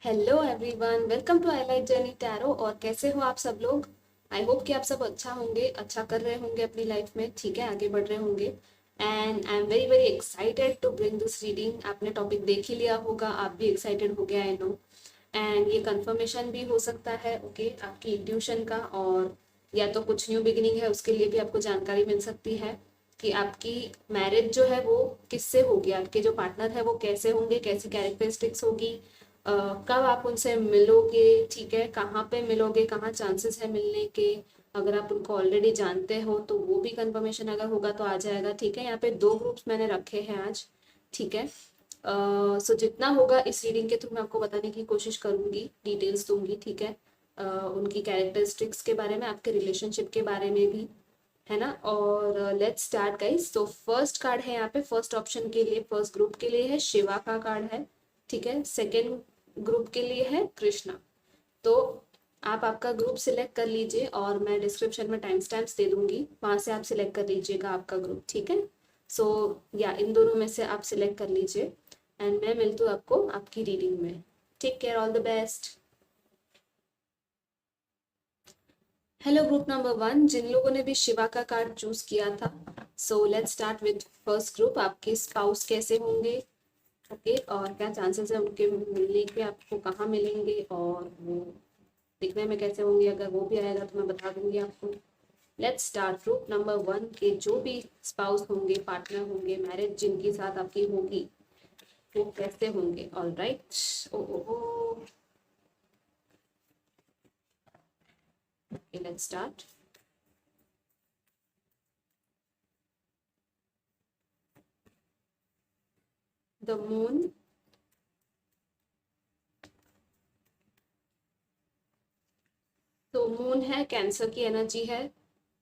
Hello everyone, welcome to I like journey tarot. और कैसे हो आप सब लोग? आई होप कि आप सब अच्छा होंगे, अच्छा कर रहे होंगे अपनी लाइफ में, ठीक है, आगे बढ़ रहे होंगे। And I am very very excited to bring this reading. आपने टॉपिक देख ही लिया होगा, आप भी एक्साइटेड हो गया, आई नो। एंड ये कंफर्मेशन भी हो सकता है, ओके, आपकी इंट्यूशन का, और या तो कुछ न्यू बिगिनिंग है उसके लिए भी आपको जानकारी मिल सकती है कि आपकी मैरिज जो है वो किससे होगी, आपके जो पार्टनर है वो कैसे होंगे, कैसी कैरेक्टरिस्टिक्स होगी, कब आप उनसे मिलोगे, ठीक है, कहाँ पे मिलोगे, कहाँ चांसेस है मिलने के। अगर आप उनको ऑलरेडी जानते हो तो वो भी कंफर्मेशन अगर होगा तो आ जाएगा, ठीक है। यहाँ पे दो ग्रुप्स मैंने रखे हैं आज, ठीक है। सो जितना होगा इस रीडिंग के थ्रू मैं आपको बताने की कोशिश करूंगी, डिटेल्स दूंगी, ठीक है। उनकी कैरेक्टरिस्टिक्स के बारे में, आपके रिलेशनशिप के बारे में भी, है ना। और लेट्स स्टार्ट गाइस। तो फर्स्ट कार्ड है यहाँ पे, फर्स्ट ऑप्शन के लिए, फर्स्ट ग्रुप के लिए है शिवा का कार्ड है, ठीक है। सेकेंड ग्रुप के लिए है कृष्णा। तो आप आपका ग्रुप सिलेक्ट कर लीजिए और मैं डिस्क्रिप्शन में टाइम स्टैम्प्स दे दूंगी, वहां से आप सिलेक्ट कर लीजिएगा आपका ग्रुप, ठीक है। सो या इन दोनों में से आप सिलेक्ट कर लीजिए एंड मैं मिलती हूँ आपको आपकी रीडिंग में। Take care, all the best. Hello group number 1, जिन लोगों ने भी शिवा का कार्ड चूज किया था, so let's start with first group. आपके स्पाउस कैसे होंगे, ओके, और क्या चांसेस है उनके मिलने के, आपको कहाँ मिलेंगे और वो दिखने में कैसे होंगे, अगर वो भी आएगा तो मैं बता दूंगी आपको। Let's start. ग्रुप नंबर 1 के जो भी स्पाउस होंगे, पार्टनर होंगे, मैरिज जिनके साथ आपकी होगी, वो कैसे होंगे। All right, oh oh oh, okay, let's start. The moon, तो मून है, कैंसर की एनर्जी है,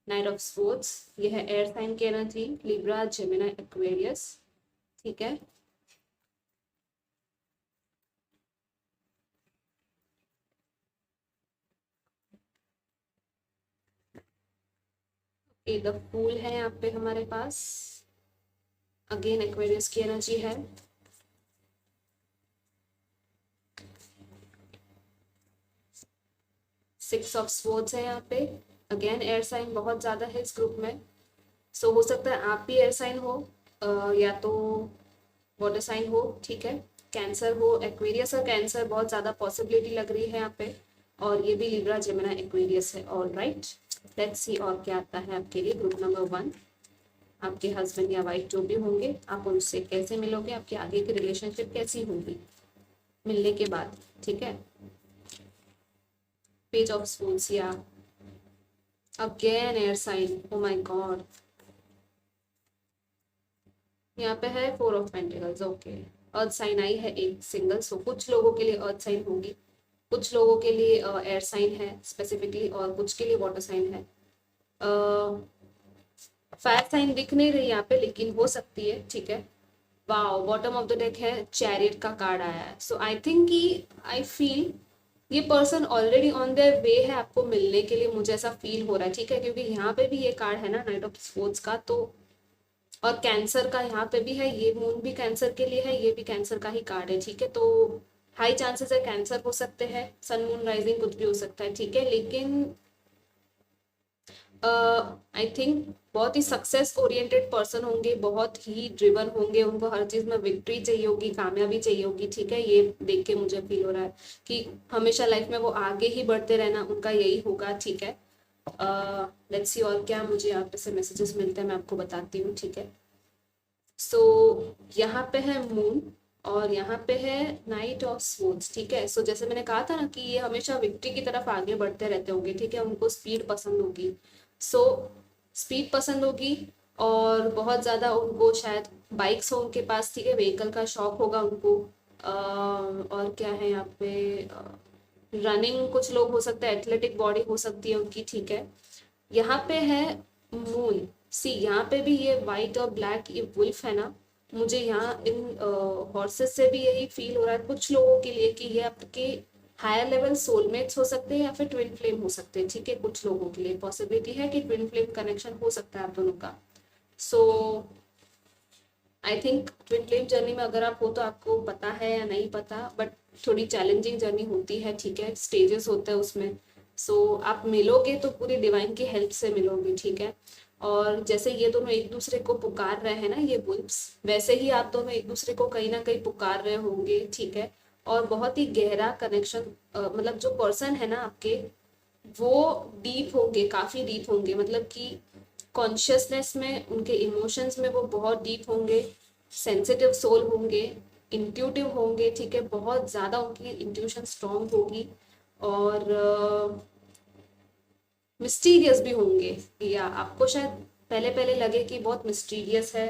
नाइट ऑफ स्पोर्ट्स, ये है एयर साइन की एनर्जी, लिब्रा, जेमिनी, एक्वेरियस, ठीक है। ये द फूल है यहाँ पे हमारे पास, अगेन एक्वेरियस की एनर्जी है। सिक्स ऑफ स्पोर्ट्स है यहाँ पे, अगेन एयर साइन बहुत ज्यादा है इस ग्रुप में। सो हो सकता है आप भी एयर साइन हो, या तो वाटर साइन हो, ठीक है। कैंसर हो, एक्वेरियस और कैंसर बहुत ज्यादा पॉसिबिलिटी लग रही है यहाँ पे, और ये भी लिब्रा, जेमिनी, एक्वेरियस है। ऑल राइट, लेट्स सी और क्या आता है आपके लिए। ग्रुप नंबर 1, आपके हस्बैंड या वाइफ जो भी होंगे, आप उनसे कैसे मिलोगे, आपकी आगे की रिलेशनशिप कैसी होगी मिलने के बाद, ठीक है। पेज ऑफ स्पून्स, या again air sign, oh my god, यहाँ पे है four of pentacles, okay. Earth sign आई है एक सिंगल, सो कुछ लोगों के लिए अर्थ साइन होगी, कुछ लोगों के लिए एयर साइन है स्पेसिफिकली, और कुछ के लिए वाटर साइन है। फायर साइन दिख नहीं रही यहाँ पे, लेकिन हो सकती है, ठीक है। Wow, bottom of the deck है, चैरियट का कार्ड आया है। सो आई थिंक कि आई फील ये person already on their way है आपको मिलने के लिए, मुझे ऐसा फील हो रहा है, ठीक है, क्योंकि यहाँ पे भी ये कार्ड है ना, नाइट ऑफ स्पोर्ट्स का, तो और कैंसर का यहाँ पे भी है, ये मून भी कैंसर के लिए है, ये भी कैंसर का ही कार्ड है, ठीक है। तो हाई चांसेस है कैंसर हो सकते हैं, सन मून राइजिंग कुछ भी हो सकता है, ठीक है। लेकिन आई थिंक बहुत ही सक्सेस ओरिएंटेड पर्सन होंगे, बहुत ही ड्रिवन होंगे, उनको हर चीज में विक्ट्री चाहिए होगी, कामयाबी चाहिए होगी, ठीक है। ये देख के मुझे फील हो रहा है कि हमेशा लाइफ में वो आगे ही बढ़ते रहना उनका यही होगा, ठीक है। लेट्स सी और क्या मुझे आप से मैसेजेस मिलते हैं, मैं आपको बताती हूँ, ठीक है। सो यहाँ पे है मून और यहाँ पे है नाइट ऑफ स्वॉर्ड्स, ठीक है। सो जैसे मैंने कहा था ना कि ये हमेशा विक्ट्री की तरफ आगे बढ़ते रहते होंगे, ठीक है, उनको स्पीड पसंद होगी। सो स्पीड पसंद होगी, और बहुत ज़्यादा उनको शायद बाइक्स हो उनके पास, ठीक है, व्हीकल का शौक होगा उनको। और क्या है यहाँ पे, रनिंग कुछ लोग हो सकता है, एथलेटिक बॉडी हो सकती है उनकी, ठीक है। यहाँ पे है मून, सी यहाँ पे भी ये व्हाइट और ब्लैक, ये वुल्फ है ना, मुझे यहाँ इन हॉर्सेस से भी यही फील हो रहा है कुछ लोगों के लिए कि ये आपके हायर लेवल सोलमेट्स हो सकते हैं या फिर ट्विन फ्लेम हो सकते हैं, ठीक है। कुछ लोगों के लिए पॉसिबिलिटी है कि ट्विन फ्लेम कनेक्शन हो सकता है आप दोनों का। So I think twin flame journey में अगर आप हो तो आपको पता है या नहीं पता, बट थोड़ी चैलेंजिंग जर्नी होती है, ठीक है, स्टेजेस होते हैं उसमें। सो आप मिलोगे तो पूरी डिवाइन की हेल्प से मिलोगे, ठीक है। और जैसे ये दोनों एक दूसरे को पुकार रहे हैं ना, ये वुल्फ्स, वैसे ही आप दोनों एक दूसरे को कहीं ना कहीं पुकार रहे होंगे, ठीक है। और बहुत ही गहरा कनेक्शन, मतलब जो पर्सन है ना आपके, वो डीप होंगे, काफी डीप होंगे, मतलब कि कॉन्शियसनेस में, उनके इमोशंस में वो बहुत डीप होंगे, सेंसिटिव सोल होंगे, इंट्यूटिव होंगे, ठीक है, बहुत ज़्यादा उनकी इंट्यूशन स्ट्रांग होगी, और मिस्टीरियस भी होंगे। या आपको शायद पहले पहले लगे कि बहुत मिस्टीरियस है,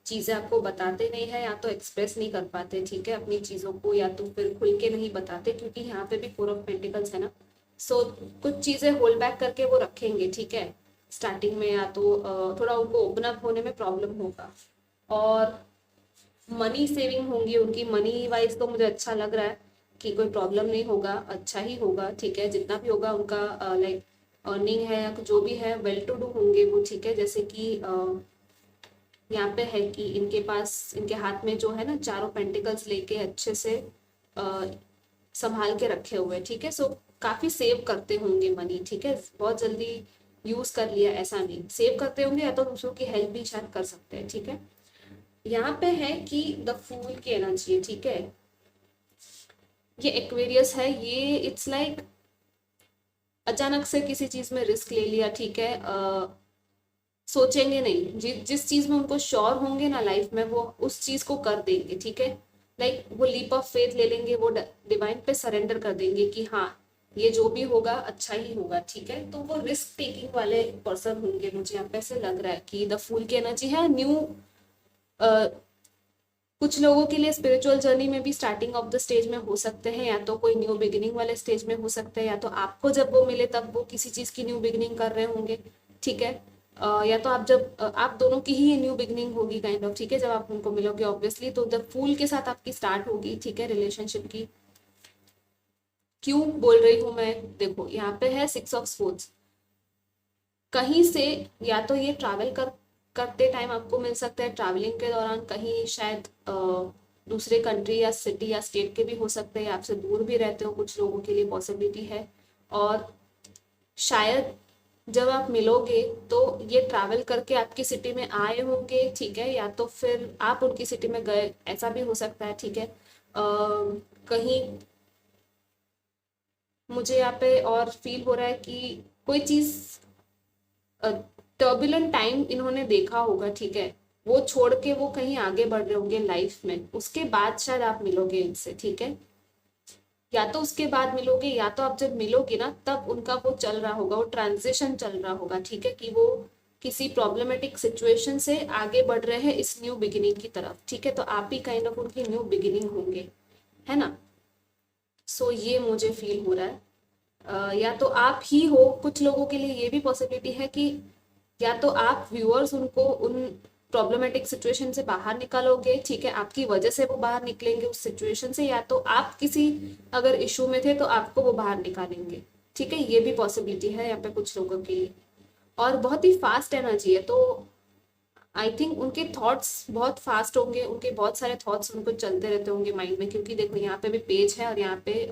चीज़ें आपको बताते नहीं है, या तो एक्सप्रेस नहीं कर पाते, ठीक है, अपनी चीज़ों को, या तो फिर खुल के नहीं बताते, क्योंकि यहाँ पे भी फोर ऑफ पेंटिकल्स है ना। सो कुछ चीज़ें होल्ड बैक करके वो रखेंगे, ठीक है, स्टार्टिंग में, या तो थोड़ा उनको ओपन अप होने में प्रॉब्लम होगा। और मनी सेविंग होंगी उनकी, मनी वाइज तो मुझे अच्छा लग रहा है कि कोई प्रॉब्लम नहीं होगा, अच्छा ही होगा, ठीक है, जितना भी होगा उनका लाइक अर्निंग है या जो भी है, वेल टू डू होंगे वो, ठीक है। जैसे कि यहाँ पे है कि इनके पास, इनके हाथ में जो है ना, चारों पेंटिकल्स लेके अच्छे से अ, संभाल के रखे हुए, ठीक है। सो काफी सेव करते होंगे मनी, ठीक है, बहुत जल्दी यूज कर लिया ऐसा नहीं, सेव करते होंगे, या तो दूसरों की हेल्प भी शायद कर सकते हैं, ठीक है। यहाँ पे है कि द फूल की एनर्जी है, ठीक है, ये एक्वेरियस है, ये इट्स लाइक अचानक से किसी चीज में रिस्क ले लिया, ठीक है, सोचेंगे नहीं, जिस चीज में उनको श्योर होंगे ना लाइफ में, वो उस चीज को कर देंगे, ठीक है। लाइक वो लीप ऑफ फेथ ले लेंगे, वो डिवाइन पे सरेंडर कर देंगे कि हाँ, ये जो भी होगा अच्छा ही होगा, ठीक है। तो वो रिस्क टेकिंग वाले पर्सन होंगे, मुझे यहाँ पे ऐसे लग रहा है कि द फूल की एनर्जी है। न्यू, कुछ लोगों के लिए स्पिरिचुअल जर्नी में भी स्टार्टिंग ऑफ द स्टेज में हो सकते हैं, या तो कोई न्यू बिगिनिंग वाले स्टेज में हो सकते हैं, या तो आपको जब वो मिले तब वो किसी चीज की न्यू बिगिनिंग कर रहे होंगे, ठीक है। या तो आप जब आप दोनों की ही न्यू बिगिनिंग होगी काइंड ऑफ, ठीक है, जब आप उनको मिलोगे ऑब्वियसली, तो द फूल के साथ आपकी स्टार्ट होगी, ठीक है, रिलेशनशिप की। क्यों बोल रही हूँ मैं, देखो यहाँ पे है सिक्स ऑफ स्पोर्ट्स, कहीं से, या तो ये ट्रैवल करते टाइम आपको मिल सकता है, ट्रैवलिंग के दौरान कहीं शायद दूसरे कंट्री या सिटी या स्टेट के भी हो सकते हैं, आपसे दूर भी रहते हो, कुछ लोगों के लिए पॉसिबिलिटी है। और शायद जब आप मिलोगे तो ये ट्रैवल करके आपकी सिटी में आए होंगे, ठीक है, या तो फिर आप उनकी सिटी में गए, ऐसा भी हो सकता है, ठीक है। कहीं मुझे यहाँ पे और फील हो रहा है कि कोई चीज, टर्बुलेंट टाइम इन्होंने देखा होगा, ठीक है, वो छोड़ के वो कहीं आगे बढ़ रहे होंगे लाइफ में, उसके बाद शायद आप मिलोगे इनसे, ठीक है। या तो उसके बाद मिलोगे, या तो आप जब मिलोगे ना तब उनका वो चल रहा होगा, वो ट्रांजिशन चल रहा होगा, ठीक है, कि वो किसी प्रॉब्लमेटिक सिचुएशन से आगे बढ़ रहे हैं इस न्यू बिगिनिंग की तरफ, ठीक है। तो आप ही काइंड ऑफ उनकी न्यू बिगिनिंग होंगे, है ना। सो ये मुझे फील हो रहा है। या तो आप ही हो, कुछ लोगों के लिए ये भी पॉसिबिलिटी है कि या तो आप व्यूअर्स उनको उन प्रॉब्लमेटिक सिचुएशन से बाहर निकालोगे, ठीक है, आपकी वजह से वो बाहर निकलेंगे उस सिचुएशन से, या तो आप किसी अगर इशू में थे तो आपको वो बाहर निकालेंगे, ठीक है, ये भी पॉसिबिलिटी है यहाँ पे कुछ लोगों के लिए। और बहुत ही फास्ट एनर्जी है, तो आई थिंक उनके थॉट्स बहुत फास्ट होंगे, उनके बहुत सारे थॉट्स उनको चलते रहते होंगे माइंड में, क्योंकि देखो यहाँ पे भी पेज है, और यहाँ पे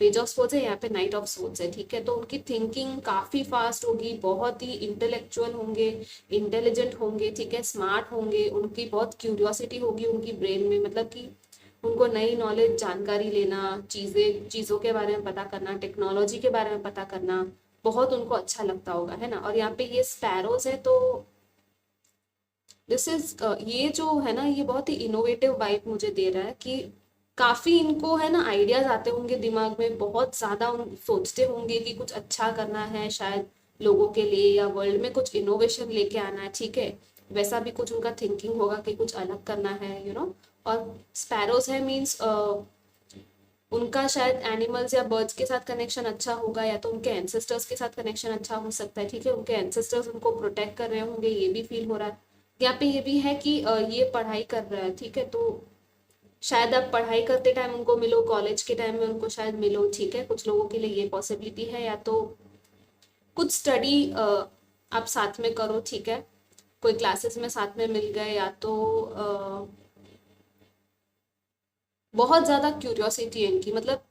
पेज ऑफ सोर्स है, यहाँ पे नाइट ऑफ सोर्स है, ठीक है। तो उनकी थिंकिंग काफी फास्ट होगी, बहुत ही इंटेलेक्चुअल होंगे, इंटेलिजेंट होंगे, ठीक है, स्मार्ट होंगे, उनकी बहुत क्यूरियोसिटी होगी उनकी ब्रेन में, मतलब कि उनको नई नॉलेज, जानकारी लेना, चीज़ों के बारे में पता करना, टेक्नोलॉजी के बारे में पता करना, बहुत उनको अच्छा लगता होगा, है ना। और यहाँ पे ये स्पैरोज है, तो दिस इज, ये जो है ना, ये बहुत ही इनोवेटिव वाइब मुझे दे रहा है कि काफी इनको है ना आइडियाज आते होंगे दिमाग में, बहुत ज्यादा सोचते होंगे कि कुछ अच्छा करना है शायद लोगों के लिए, या वर्ल्ड में कुछ इनोवेशन लेके आना है, ठीक है, वैसा भी कुछ उनका थिंकिंग होगा कि कुछ अलग करना है, और स्पैरोज है मीन्स उनका शायद एनिमल्स या बर्ड्स के साथ कनेक्शन अच्छा होगा, या तो उनके एंसेस्टर्स के साथ कनेक्शन अच्छा हो सकता है, ठीक है, उनके एंसेस्टर्स उनको प्रोटेक्ट कर रहे होंगे, ये भी फील हो रहा है। यहाँ पे ये भी है कि ये पढ़ाई कर रहा है, ठीक है, तो शायद आप पढ़ाई करते टाइम उनको मिलो, कॉलेज के टाइम में उनको शायद मिलो, ठीक है, कुछ लोगों के लिए ये पॉसिबिलिटी है। या तो कुछ स्टडी आप साथ में करो, ठीक है, कोई क्लासेस में साथ में मिल गए, या तो बहुत ज्यादा क्यूरियोसिटी है इनकी, मतलब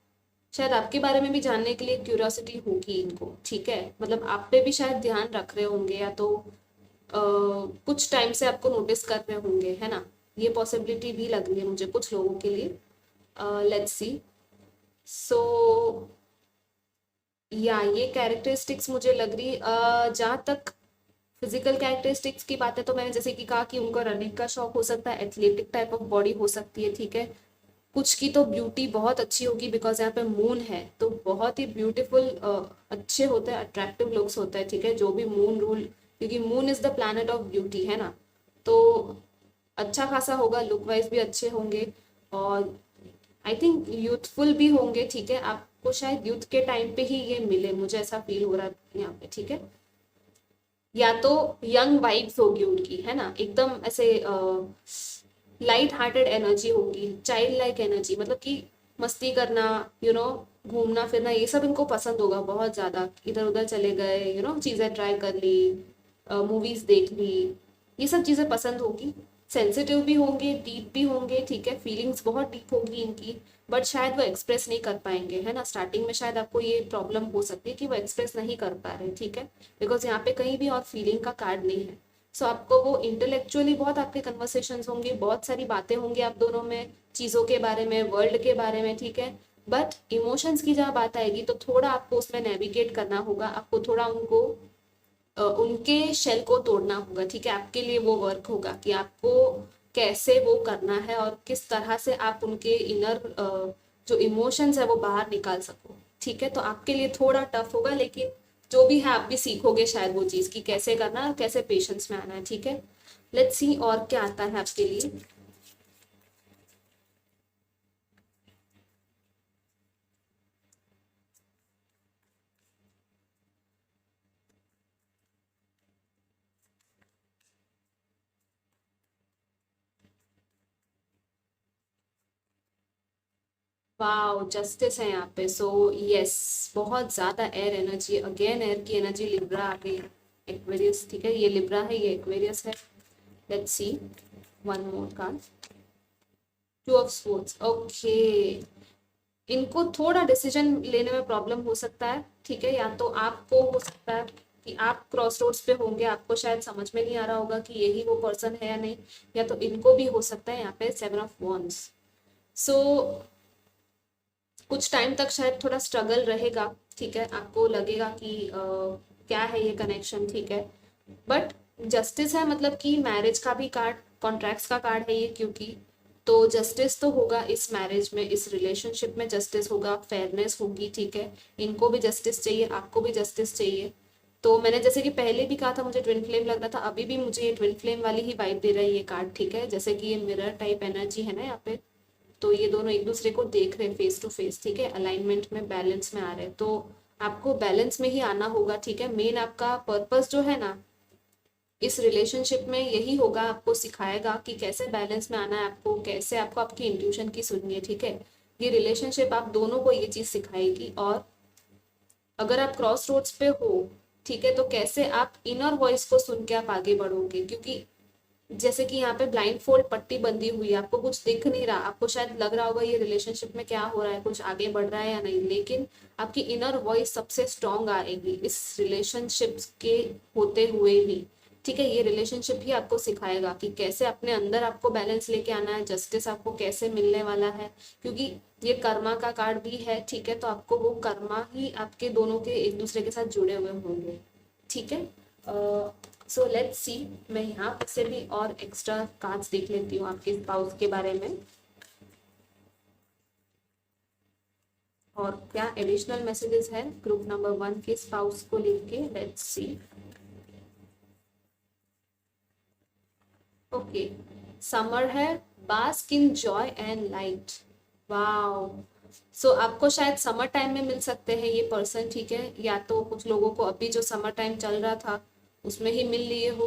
शायद आपके बारे में भी जानने के लिए क्यूरियोसिटी होगी इनको, ठीक है, मतलब आप पे भी शायद ध्यान रख रहे होंगे, या तो कुछ टाइम से आपको नोटिस कर रहे होंगे, है ना। ये पॉसिबिलिटी भी लग रही है मुझे कुछ लोगों के लिए। Let's see. सो या ये कैरेक्टरिस्टिक्स मुझे लग रही, जहाँ तक फिजिकल कैरेक्टरिस्टिक्स की बात है तो मैंने जैसे कि कहा कि उनको रनिंग का शौक हो सकता है, एथलेटिक टाइप ऑफ बॉडी हो सकती है, ठीक है। कुछ की तो ब्यूटी बहुत अच्छी होगी, बिकॉज यहाँ पे मून है तो बहुत ही ब्यूटीफुल अच्छे होते हैं, अट्रैक्टिव लुक्स होता है, ठीक है, जो भी मून रूल, क्योंकि moon is the planet of beauty, है ना। तो अच्छा खासा होगा, लुक वाइज भी अच्छे होंगे, और आई थिंक यूथफुल भी होंगे, ठीक है। आपको शायद यूथ के टाइम पे ही ये मिले, मुझे ऐसा फील हो रहा है यहाँ पे, ठीक है। या तो यंग वाइब्स होगी उनकी, है ना, एकदम ऐसे लाइट हार्टेड एनर्जी होगी, चाइल्ड लाइक एनर्जी, मतलब कि मस्ती करना, घूमना फिरना, ये सब इनको पसंद होगा बहुत ज्यादा, इधर उधर चले गए, चीजें ट्राई कर ली, मूवीज देख ली, ये सब चीजें पसंद होगी। सेंसिटिव भी होंगे, डीप भी होंगे, ठीक है, फीलिंग्स बहुत डीप होगी इनकी, बट शायद वो एक्सप्रेस नहीं कर पाएंगे, है ना। स्टार्टिंग में शायद आपको ये प्रॉब्लम हो सकती है कि वो एक्सप्रेस नहीं कर पा रहे, ठीक है, बिकॉज यहाँ पे कहीं भी और फीलिंग का कार्ड नहीं है। सो आपको वो इंटेलेक्चुअली बहुत आपके कन्वर्सेशंस होंगे, बहुत सारी बातें होंगी आप दोनों में, चीज़ों के बारे में, वर्ल्ड के बारे में, ठीक है। बट इमोशंस की जहाँ बात आएगी तो थोड़ा आपको उसमें नेविगेट करना होगा, आपको थोड़ा उनको उनके शेल को तोड़ना होगा, ठीक है। आपके लिए वो वर्क होगा कि आपको कैसे वो करना है और किस तरह से आप उनके इनर जो इमोशंस है वो बाहर निकाल सको, ठीक है। तो आपके लिए थोड़ा टफ होगा, लेकिन जो भी है आप भी सीखोगे शायद वो चीज़ कि कैसे करना है, कैसे पेशेंस में आना है, ठीक है। लेट्स सी और क्या आता है आपके लिए। वाओ, जस्टिस है यहाँ पे। सो यस, बहुत ज्यादा एयर एनर्जी, अगेन एयर की एनर्जी, लिब्रा आ गई, एक्वेरियस, ठीक है, ये लिब्रा है, ये एक्वेरियस है। Let's C one more card. Two of sports, okay. इनको थोड़ा डिसीजन लेने में प्रॉब्लम हो सकता है, ठीक है। या तो आपको हो सकता है कि आप क्रॉस रोड्स पे होंगे, आपको शायद समझ में नहीं आ रहा होगा कि यही वो पर्सन है या नहीं, या तो इनको भी हो सकता है यहाँ पे 7 ऑफ वॉन्ड्स। सो कुछ टाइम तक शायद थोड़ा स्ट्रगल रहेगा, ठीक है, आपको लगेगा कि क्या है ये कनेक्शन, ठीक है। बट जस्टिस है, मतलब कि मैरिज का भी कार्ड, कॉन्ट्रैक्ट्स का कार्ड है ये, क्योंकि तो जस्टिस तो होगा इस मैरिज में, इस रिलेशनशिप में जस्टिस होगा, फेयरनेस होगी, ठीक है। इनको भी जस्टिस चाहिए, आपको भी जस्टिस चाहिए। तो मैंने जैसे कि पहले भी कहा था मुझे ट्विन फ्लेम लग रहा था, अभी भी मुझे ये ट्विन फ्लेम वाली ही वाइब दे रहा है ये कार्ड, ठीक है। जैसे कि ये मिरर टाइप एनर्जी है ना यहाँ पे, तो ये दोनों एक दूसरे को देख रहे हैं फेस टू फेस, ठीक है, अलाइनमेंट में, बैलेंस में आ रहे हैं। तो आपको बैलेंस में ही आना होगा, ठीक है। मेन आपका पर्पस जो है ना इस रिलेशनशिप में यही होगा, आपको सिखाएगा कि कैसे बैलेंस में आना है, आपको कैसे, आपको आपकी इंट्यूशन की सुननी है, ठीक है। ये रिलेशनशिप आप दोनों को ये चीज सिखाएगी। और अगर आप क्रॉस रोड्स पे हो, ठीक है, तो कैसे आप इनर वॉइस को सुन के आप आगे बढ़ोगे, क्योंकि जैसे कि यहाँ पे ब्लाइंड फोल्ड पट्टी बंधी हुई है, आपको कुछ दिख नहीं रहा, आपको शायद लग रहा होगा ये रिलेशनशिप में क्या हो रहा है, कुछ आगे बढ़ रहा है या नहीं, लेकिन आपकी इनर वॉइस सबसे स्ट्रांग आएगी इस रिलेशनशिप के होते हुए भी, ठीक है। ये रिलेशनशिप ही आपको सिखाएगा कि कैसे अपने अंदर आपको बैलेंस लेके आना है, जस्टिस आपको कैसे मिलने वाला है, क्योंकि ये कर्मा का कार्ड भी है, ठीक है। तो आपको वो कर्मा ही आपके दोनों के एक दूसरे के साथ जुड़े हुए होंगे, ठीक है। सो लेट्स सी, मैं यहाँ से भी और एक्स्ट्रा कार्ड्स देख लेती हूँ आपके स्पाउस के बारे में, और क्या एडिशनल मैसेजेस है ग्रुप नंबर 1 के स्पाउस को लेके। Let's see. ओके, समर है, bask in joy and light. Wow. So आपको शायद समर टाइम में मिल सकते हैं ये पर्सन, ठीक है, या तो कुछ लोगों को अभी जो समर टाइम चल रहा था उसमें ही मिल लिए हो,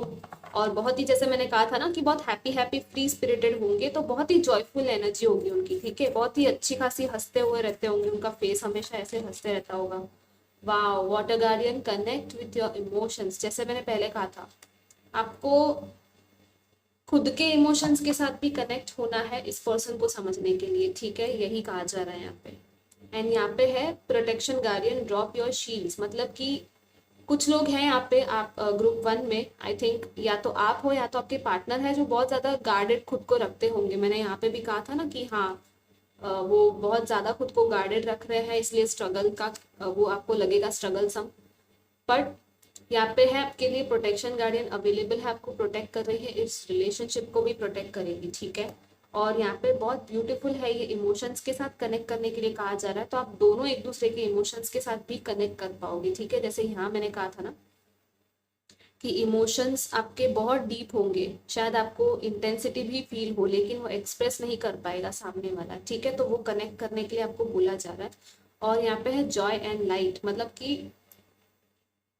और बहुत ही, जैसे मैंने कहा था ना कि बहुत हैप्पी हैप्पी फ्री स्पिरिटेड होंगे, तो बहुत ही जॉयफुल एनर्जी होगी उनकी, ठीक है, बहुत ही अच्छी खासी हंसते हुए रहते होंगे, उनका फेस हमेशा ऐसे हंसते रहता होगा। Wow, water guardian, connect with your emotions, जैसे मैंने पहले कहा था आपको खुद के इमोशंस के साथ भी कनेक्ट होना है इस पर्सन को समझने के लिए, ठीक है, यही कहा जा रहा है यहाँ पे। एंड यहाँ पे है protection guardian drop your shields, मतलब कि कुछ लोग हैं यहाँ पे, आप ग्रुप 1 में आई थिंक या तो आप हो या तो आपके पार्टनर है जो बहुत ज्यादा गार्डेड खुद को रखते होंगे। मैंने यहाँ पे भी कहा था ना कि हाँ, वो बहुत ज्यादा खुद को गार्डेड रख रहे हैं, इसलिए स्ट्रगल का वो आपको लगेगा स्ट्रगल सम। बट यहाँ पे है आपके लिए प्रोटेक्शन गार्डियन अवेलेबल है, आपको प्रोटेक्ट कर रही है, इस रिलेशनशिप को भी प्रोटेक्ट करेगी, ठीक है। और यहाँ पे बहुत ब्यूटीफुल है, ये इमोशंस के साथ कनेक्ट करने के लिए कहा जा रहा है, तो आप दोनों एक दूसरे के इमोशंस के साथ भी कनेक्ट कर पाओगे, ठीक है। जैसे यहाँ मैंने कहा था ना कि इमोशंस आपके बहुत डीप होंगे, शायद आपको इंटेंसिटी भी फील हो, लेकिन वो एक्सप्रेस नहीं कर पाएगा सामने वाला, ठीक है। तो वो कनेक्ट करने के लिए आपको बोला जा रहा है। और यहाँ पे है जॉय एंड लाइट, मतलब कि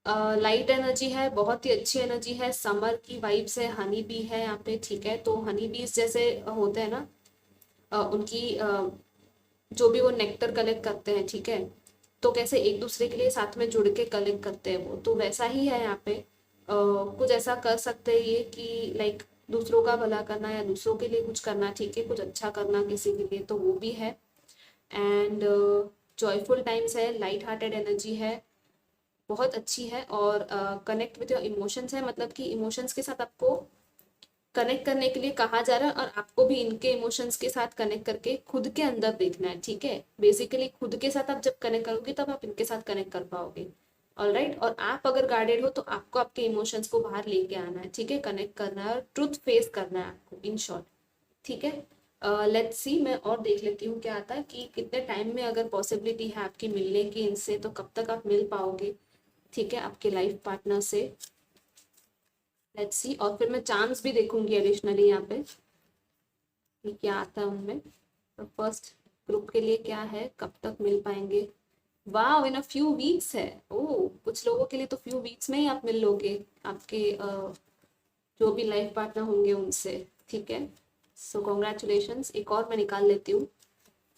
लाइट एनर्जी है, बहुत ही अच्छी एनर्जी है, समर की वाइब्स है, हनी बी है यहाँ पे, ठीक है। तो हनी बीज जैसे होते हैं ना, उनकी जो भी वो नेक्टर कलेक्ट करते हैं, ठीक है, तो कैसे एक दूसरे के लिए साथ में जुड़ के कलेक्ट करते हैं वो, तो वैसा ही है यहाँ पे। कुछ ऐसा कर सकते हैं ये कि लाइक दूसरों का भला करना या दूसरों के लिए कुछ करना, ठीक है, कुछ अच्छा करना किसी के लिए, तो वो भी है। एंड जॉयफुल टाइम्स है, लाइट हार्टेड एनर्जी है, बहुत अच्छी है। और कनेक्ट विद योर इमोशंस है, मतलब कि इमोशंस के साथ आपको कनेक्ट करने के लिए कहा जा रहा है, और आपको भी इनके इमोशंस के साथ कनेक्ट करके खुद के अंदर देखना है, ठीक है। बेसिकली खुद के साथ आप जब कनेक्ट करोगे तब आप इनके साथ कनेक्ट कर पाओगे, ऑलराइट। और आप अगर गार्डेड हो तो आपको आपके इमोशंस को बाहर लेके आना है, ठीक है, कनेक्ट करना है और ट्रुथ फेस करना है आपको, इन शॉर्ट, ठीक है। लेट्स सी, मैं और देख लेती हूँ क्या आता है कि कितने टाइम में अगर पॉसिबिलिटी है आपकी मिलने की इनसे, तो कब तक आप मिल पाओगे, ठीक है, आपके लाइफ पार्टनर से। लेट्स सी, और फिर मैं चांस भी देखूंगी एडिशनली यहाँ पे कि क्या आता है उनमें। तो फर्स्ट ग्रुप के लिए क्या है, कब तक मिल पाएंगे। वाह, इन अ फ्यू वीक्स है। ओह, कुछ लोगों के लिए तो फ्यू वीक्स में ही आप मिल लोगे आपके जो भी लाइफ पार्टनर होंगे उनसे, ठीक है। सो कॉन्ग्रेचुलेशंस। एक और मैं निकाल लेती हूँ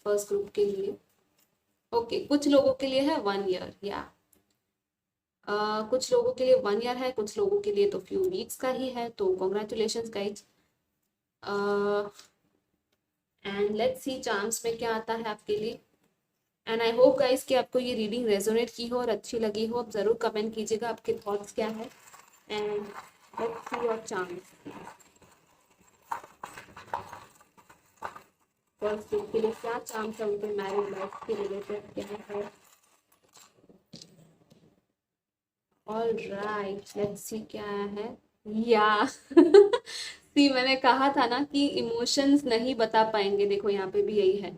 फर्स्ट ग्रुप के लिए। ओके, कुछ लोगों के लिए है 1 ईयर, या कुछ लोगों के लिए 1 ईयर है, कुछ लोगों के लिए तो फ्यू वीक्स का ही है, तो congratulations guys. And let's see chance में क्या आता है आपके लिए। एंड आई होप गाइज कि आपको ये रीडिंग रेजोनेट की हो और अच्छी लगी हो। आप जरूर कमेंट कीजिएगा आपके थॉट्स क्या है। And let's see your chance. First group के लिए क्या चांस है उनके मैरिड लाइफ के रिलेटेड क्या है। ऑल राइट, लेट्स सी क्या है। या सी, मैंने कहा था ना कि इमोशंस नहीं बता पाएंगे, देखो यहाँ पे भी यही है।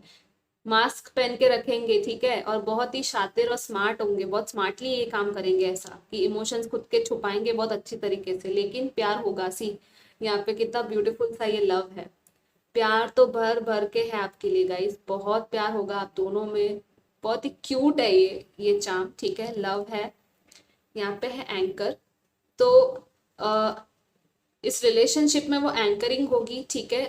मास्क पहन के रखेंगे, ठीक है, और बहुत ही शातिर और स्मार्ट होंगे, बहुत स्मार्टली ये काम करेंगे, ऐसा कि इमोशंस खुद के छुपाएंगे बहुत अच्छी तरीके से, लेकिन प्यार होगा। सी, यहाँ पे कितना ब्यूटीफुल सा ये लव है, प्यार तो भर भर के है आपके लिए गाइस, बहुत प्यार होगा आप दोनों में। बहुत ही क्यूट है ये चाम, ठीक है, लव है। यहाँ पे है एंकर, तो अ, इस रिलेशनशिप में वो एंकरिंग होगी, ठीक है।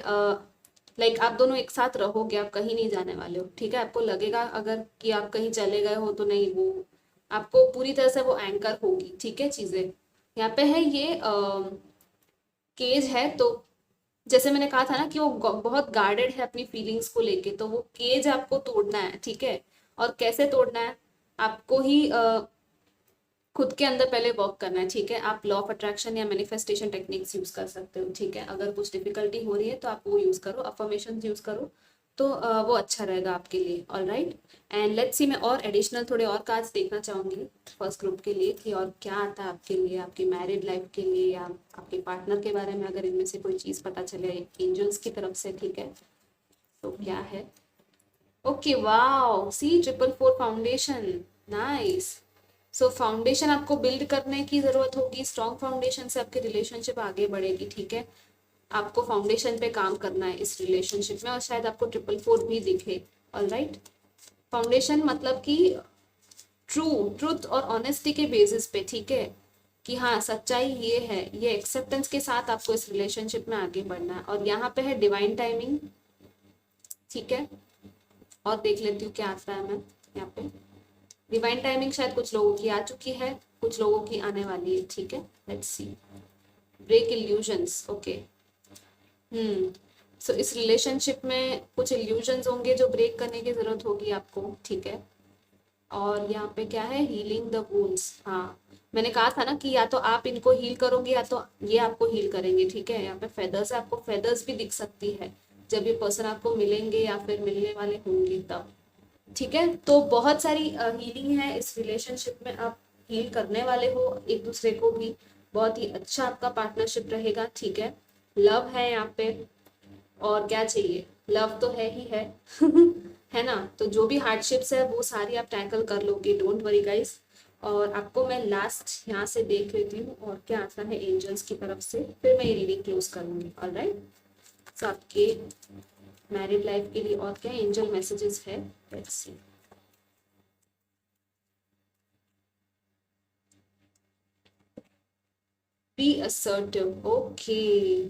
लाइक आप दोनों एक साथ रहोगे, आप कहीं नहीं जाने वाले हो, ठीक है। आपको लगेगा अगर कि आप कहीं चले गए हो तो नहीं, वो आपको पूरी तरह से वो एंकर होगी, ठीक है। चीजें यहाँ पे है ये केज है, तो जैसे मैंने कहा था ना कि वो बहुत गार्डेड है अपनी फीलिंग्स को लेके, तो वो केज आपको तोड़ना है, ठीक है। और कैसे तोड़ना है, आपको ही खुद के अंदर पहले वर्क करना है, ठीक है। आप लॉ ऑफ अट्रैक्शन या मैनिफेस्टेशन टेक्निक्स यूज कर सकते हो, ठीक है। अगर कुछ डिफिकल्टी हो रही है तो आप वो यूज करो, अफर्मेशन यूज करो, तो वो अच्छा रहेगा आपके लिए, all right. And let's see, मैं और एडिशनल थोड़े और कार्ड्स देखना चाहूंगी फर्स्ट ग्रुप के लिए कि और क्या आता है आपके लिए, आपकी मैरिड लाइफ के लिए, या आपके पार्टनर के बारे में अगर इनमें से कोई चीज पता चले एंजल्स की तरफ से, ठीक है। तो क्या है। ओके, वाओ, सी, 444 फाउंडेशन, नाइस। सो फाउंडेशन आपको बिल्ड करने की जरूरत होगी, स्ट्रॉन्ग फाउंडेशन से आपकी रिलेशनशिप आगे बढ़ेगी, ठीक है। आपको फाउंडेशन पे काम करना है इस रिलेशनशिप में, और शायद आपको 444 भी दिखे, ऑल राइट। फाउंडेशन मतलब कि ट्रूथ और ऑनेस्टी के बेसिस पे, ठीक है, कि हाँ सच्चाई ये है, ये एक्सेप्टेंस के साथ आपको इस रिलेशनशिप में आगे बढ़ना है। और यहाँ पे है डिवाइन टाइमिंग, ठीक है। और देख लेती हूँ क्या आता है मैं यहाँ पे। डिवाइन टाइमिंग शायद कुछ लोगों की आ चुकी है, कुछ लोगों की आने वाली है, ठीक है। Let's see. Break illusions, okay. So इस रिलेशनशिप में कुछ इल्यूजन्स होंगे जो ब्रेक करने की जरूरत होगी आपको, ठीक है। और यहाँ पे क्या है, हीलिंग द वुंड्स। हाँ, मैंने कहा था ना कि या तो आप इनको हील करोगे या तो ये आपको हील करेंगे, ठीक है। यहाँ पे फेदर्स है, आपको फेदर्स भी दिख सकती है जब ये पर्सन आपको मिलेंगे या फिर मिलने वाले होंगे तब, ठीक है। तो बहुत सारी हीलिंग है इस रिलेशनशिप में, आप हील करने वाले हो एक दूसरे को भी। बहुत ही अच्छा आपका पार्टनरशिप रहेगा, ठीक है। लव है यहाँ पे, और क्या चाहिए, लव तो है ही है है ना। तो जो भी हार्डशिप्स है वो सारी आप टैकल कर लोगे, डोंट वरी गाइस। और आपको मैं लास्ट यहाँ से देख लेती हूँ और क्या आता है एंजल्स की तरफ से, फिर मैं ये रीडिंग क्लोज करूंगी, ऑलराइट। तो आपके मैरिड लाइफ के लिए और क्या एंजल मैसेजेस है, let's see. Be assertive, okay.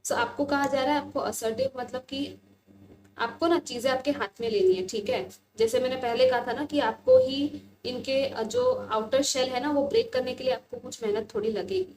So आपको कहा जा रहा है, आपको असर्टिव मतलब कि आपको ना चीजें आपके हाथ में लेनी है, ठीक है। जैसे मैंने पहले कहा था ना कि आपको ही इनके जो आउटर शेल है ना वो ब्रेक करने के लिए आपको कुछ मेहनत थोड़ी लगेगी।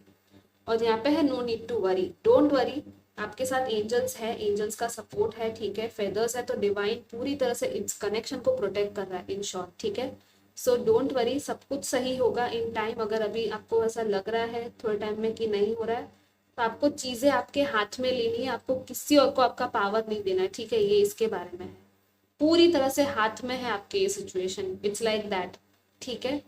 और यहाँ पे है no need to worry, don't worry. आपके साथ एंजल्स है, एंजल्स का सपोर्ट है, ठीक है। फेदर्स है तो डिवाइन पूरी तरह से इस कनेक्शन को प्रोटेक्ट कर रहा है, इन शॉर्ट, ठीक है। सो डोंट वरी, सब कुछ सही होगा इन टाइम। अगर अभी आपको ऐसा लग रहा है थोड़े टाइम में कि नहीं हो रहा है, तो आपको चीजें आपके हाथ में लेनी है, आपको किसी और को आपका पावर नहीं देना है, ठीक है। ये इसके बारे में है, पूरी तरह से हाथ में है आपके ये सिचुएशन, इट्स लाइक दैट, ठीक है।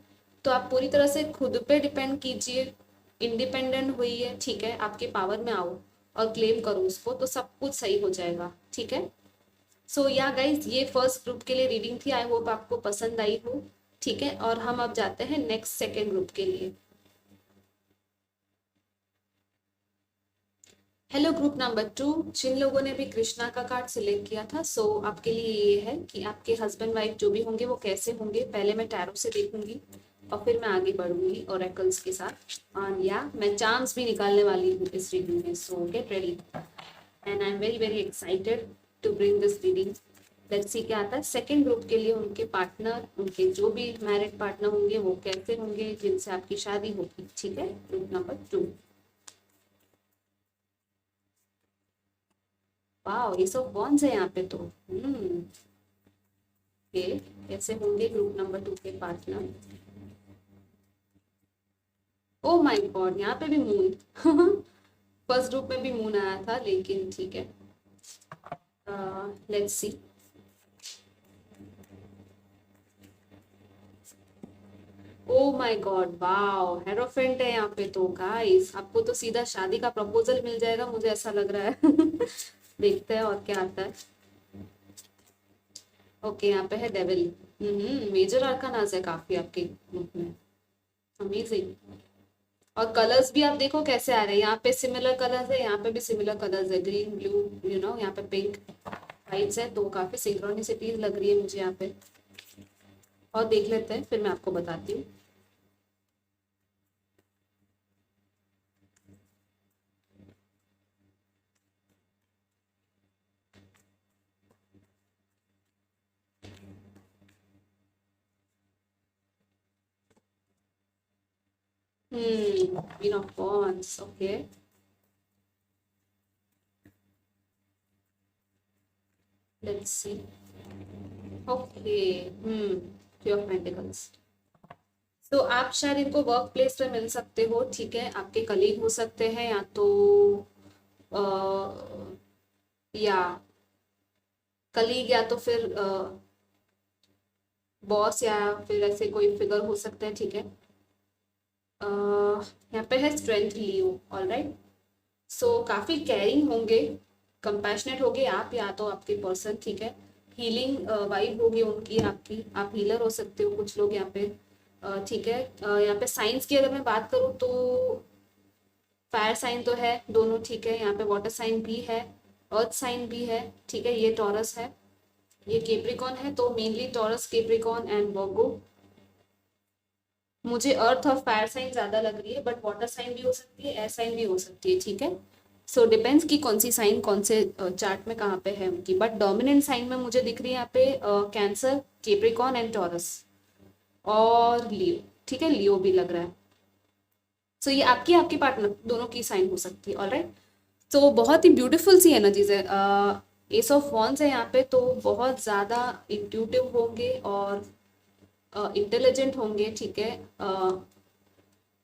तो आप पूरी तरह से खुद पे डिपेंड कीजिए, इंडिपेंडेंट हुई है, ठीक है। आपके पावर में आओ और क्लेम करो उसको, तो सब कुछ सही हो जाएगा, ठीक है। सो या गाइज, ये फर्स्ट ग्रुप के लिए रीडिंग थी, आई होप आपको पसंद आई हो, ठीक है। और हम अब जाते हैं नेक्स्ट सेकेंड ग्रुप के लिए। हेलो ग्रुप नंबर 2, जिन लोगों ने भी कृष्णा का कार्ड सिलेक्ट किया था, सो आपके लिए ये है कि आपके हस्बैंड वाइफ जो भी होंगे वो कैसे होंगे। पहले मैं टैरो से देखूंगी और फिर मैं आगे बढ़ूंगी ओरेकल्स के साथ। और या मैं चांस भी निकालने वाली हूँ इस रीडिंग में, so get ready. And I am very very excited to bring this reading. Let's see क्या आता है सेकेंड ग्रुप के लिए। उनके पार्टनर, उनके जो भी मैरिड पार्टनर होंगे वो कैसे होंगे, जिनसे आपकी शादी होगी, ठीक है। Group number 2। वाह, ये सब वॉन्स है यहाँ पे तो। ओके, कैसे होंगे ग्रुप नंबर 2 के पार्टनर। ओ माय गॉड, यहाँ पे भी मून फर्स्ट ग्रुप में भी मून आया था, लेकिन ठीक है। Let's C. O my God, wow, hierophant है यहाँ पे तो गाइस। आपको तो सीधा शादी का प्रपोजल मिल जाएगा, मुझे ऐसा लग रहा है देखते हैं और क्या आता है। ओके, यहाँ पे है डेविल। मेजर आर्कानास है काफी आपके ग्रुप में, अमेजिंग। और कलर्स भी आप देखो कैसे आ रहे हैं, यहाँ पे सिमिलर कलर्स है, यहाँ पे भी सिमिलर कलर्स है, ग्रीन ब्लू, यू नो, यहाँ पे पिंक वाइट्स है, तो काफी सिंक्रोनिसिटीज लग रही है मुझे यहाँ पे। और देख लेते हैं, फिर मैं आपको बताती हूँ। Queen of Wands, okay. Let's see. Okay, Three of Pentacles. तो आप शायद इनको वर्क प्लेस पे मिल सकते हो, ठीक है। आपके कलीग हो सकते हैं, या तो या कलीग, या तो फिर बॉस, या फिर ऐसे कोई फिगर हो सकता है, ठीक है। यहाँ पे है स्ट्रेंथ लियो, ऑलराइट। सो काफी केयरिंग होंगे, कंपैशनेट होगे आप या तो आपके पर्सन, ठीक है। हीलिंग वाइब होगी उनकी, आपकी, आप हीलर हो सकते हो कुछ लोग यहाँ पे, ठीक है। यहाँ पे साइंस की अगर मैं बात करूँ तो फायर साइन तो है दोनों, ठीक है। यहाँ पे वाटर साइन भी है, अर्थ साइन भी है, ठीक है। ये टॉरस है, ये केप्रिकॉन है, तो मेनली टॉरस, केप्रिकॉन एंड वर्गो। मुझे अर्थ और फायर साइन ज्यादा लग रही है, बट वाटर साइन भी हो सकती है, एयर साइन भी हो सकती है, ठीक है। सो डिपेंड्स कि कौन सी साइन कौन से चार्ट में कहाँ पे है उनकी, बट डोमिनेंट साइन में मुझे दिख रही है यहाँ पे कैंसर, केप्रिकॉन एंड टॉरस और लियो, ठीक है। लियो भी लग रहा है। सो ये आपकी आपकी पार्टनर दोनों की साइन हो सकती है। ऑलराइट, तो बहुत ही ब्यूटीफुल सी एनर्जीज है। एस ऑफ वॉन्ड्स है यहाँ पे, तो बहुत ज़्यादा इंट्यूटिव होंगे और इंटेलिजेंट होंगे, ठीक है।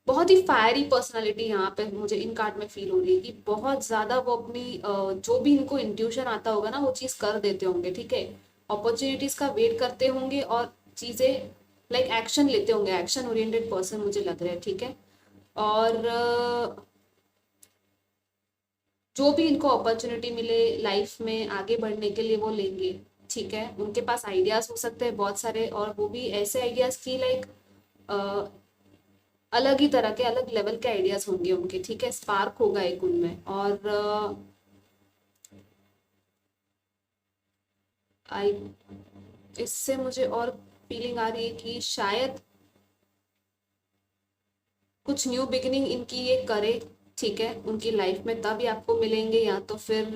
बहुत ही फायरी पर्सनालिटी यहाँ पे मुझे इन कार्ड में फील हो रही है कि बहुत ज़्यादा वो अपनी जो भी इनको इंट्यूशन आता होगा ना वो चीज़ कर देते होंगे, ठीक है। अपॉर्चुनिटीज़ का वेट करते होंगे और चीज़ें लाइक एक्शन लेते होंगे, एक्शन ओरिएंटेड पर्सन मुझे लग रहा है, ठीक है। और जो भी इनको अपॉर्चुनिटी मिले लाइफ में आगे बढ़ने के लिए वो लेंगे, ठीक है। उनके पास आइडियाज हो सकते हैं बहुत सारे, और वो भी ऐसे आइडियाज की लाइक अलग ही तरह के अलग लेवल के आइडियाज होंगे उनके, ठीक है। स्पार्क होगा एक उनमें। और आई इससे मुझे और फीलिंग आ रही है कि शायद कुछ न्यू बिगिनिंग इनकी ये करे, ठीक है, उनकी लाइफ में, तब ये आपको मिलेंगे। या तो फिर